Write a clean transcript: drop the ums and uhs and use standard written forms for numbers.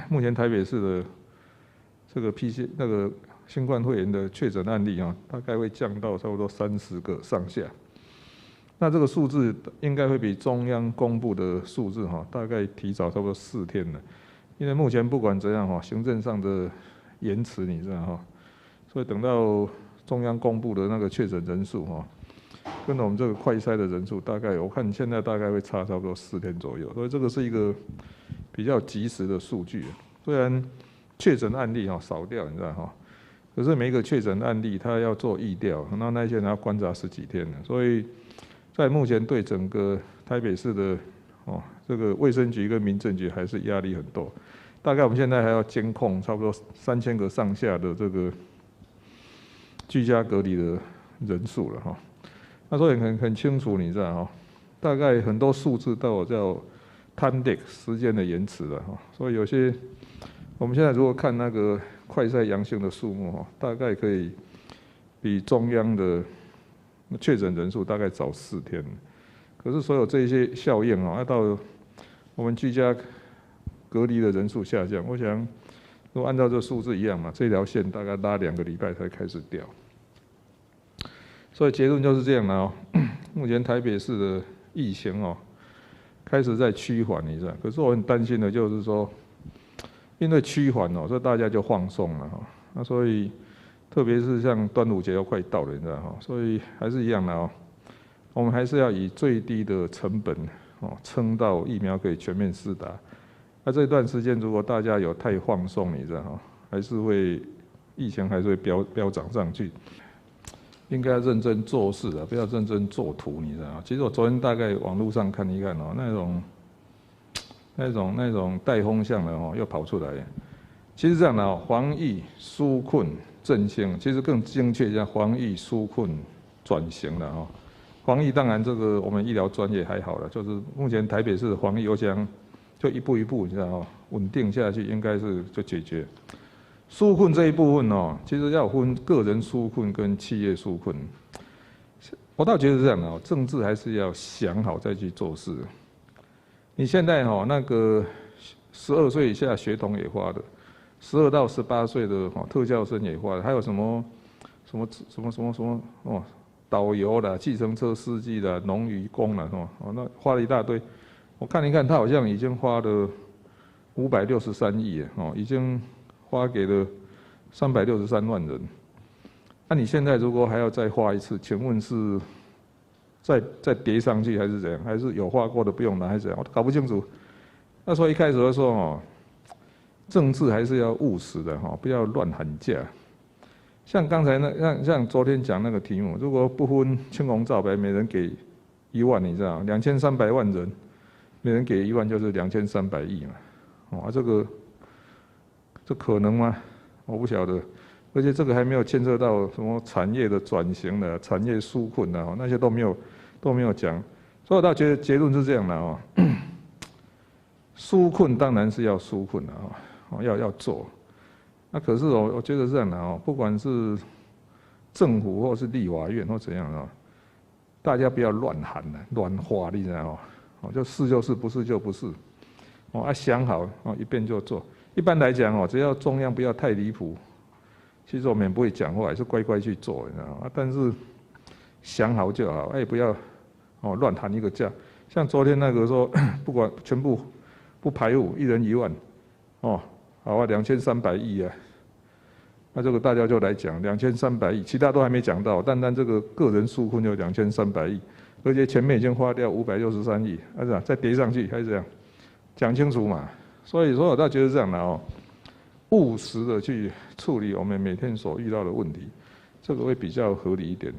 目前台北市的这个新冠肺炎的确诊案例大概会降到差不多30个上下。那这个数字应该会比中央公布的数字大概提早差不多4天了。因为目前不管怎样行政上的延迟，你知道所以等到中央公布的那个确诊人数跟我们这个快筛的人数大概，我看现在大概会差不多4天左右，所以这个是一个比较及时的数据。虽然确诊案例少掉，你知道可是每一个确诊案例它要做疫调，那些人要观察10几天了，所以在目前对整个台北市的这个卫生局跟民政局还是压力很多。大概我们现在还要监控差不多3000个上下的这个居家隔离的人数了那所以很清楚，你知道大概很多数字都有叫 time lag 时间的延迟了所以有些我们现在如果看那个快筛阳性的数目大概可以比中央的确诊人数大概早4天。可是所有这些效应要到我们居家隔离的人数下降，我想如果按照这数字一样嘛，这条线大概拉2个礼拜才开始掉。所以结论就是这样了目前台北市的疫情开始在趋缓，你知道？可是我很担心的就是说，因为趋缓所以大家就放松了那所以特别是像端午节要快到了，你知道所以还是一样的我们还是要以最低的成本撑到疫苗可以全面施打。那这段时间如果大家有太放松，你知道还是会疫情还是会飙涨上去。应该要认真做事不要认真做图，你知道其实我昨天大概网络上看一看那种带风向的又跑出来。其实这样的防疫纾困振兴，其实更精确叫防疫纾困转型了防疫当然这个我们医疗专业还好了，就是目前台北市的防疫，我想就一步一步，你知道稳定下去，应该是就解决。纾困这一部分其实要分个人纾困跟企业纾困。我倒觉得这样的政治还是要想好再去做事。你现在那个12岁以下学童也发的，12到18岁的特教生也发的，还有什么导游啦、计程车司机啦、农渔工啦那花了一大堆。我看一看，他好像已经花了563亿已经花给了363万人。那你现在如果还要再花一次，请问是再叠上去还是怎样？还是有花过的不用拿还是怎样？我都搞不清楚。那所以一开始就说政治还是要务实的不要乱喊价。像刚才像昨天讲那个题目，如果不分青红皂白，每人给1万，你知道，2300万人，每人给1万就是2300亿嘛。这可能吗？我不晓得。而且这个还没有牵涉到什么产业的转型的、产业纾困的那些都没有讲。所以我倒觉得结论是这样的纾困当然是要纾困的要做。那可是我觉得这样的不管是政府或是立法院或怎样大家不要乱喊乱画，你知道就是就是，不是就不是想好一遍就做。一般来讲只要中央不要太离谱，其实我们也不会讲话，还是乖乖去做，你知道吗？但是想好就好，不要乱喊一个价。像昨天那个说不管全部不排污，一人1万好2300亿啊。那这个大家就来讲2300亿，其他都还没讲到，单这个个人纾困就2300亿，而且前面已经花掉563亿，是吧？再叠上去还是这样，讲清楚嘛。所以说我倒觉得这样的务实的去处理我们每天所遇到的问题，这个会比较合理一点。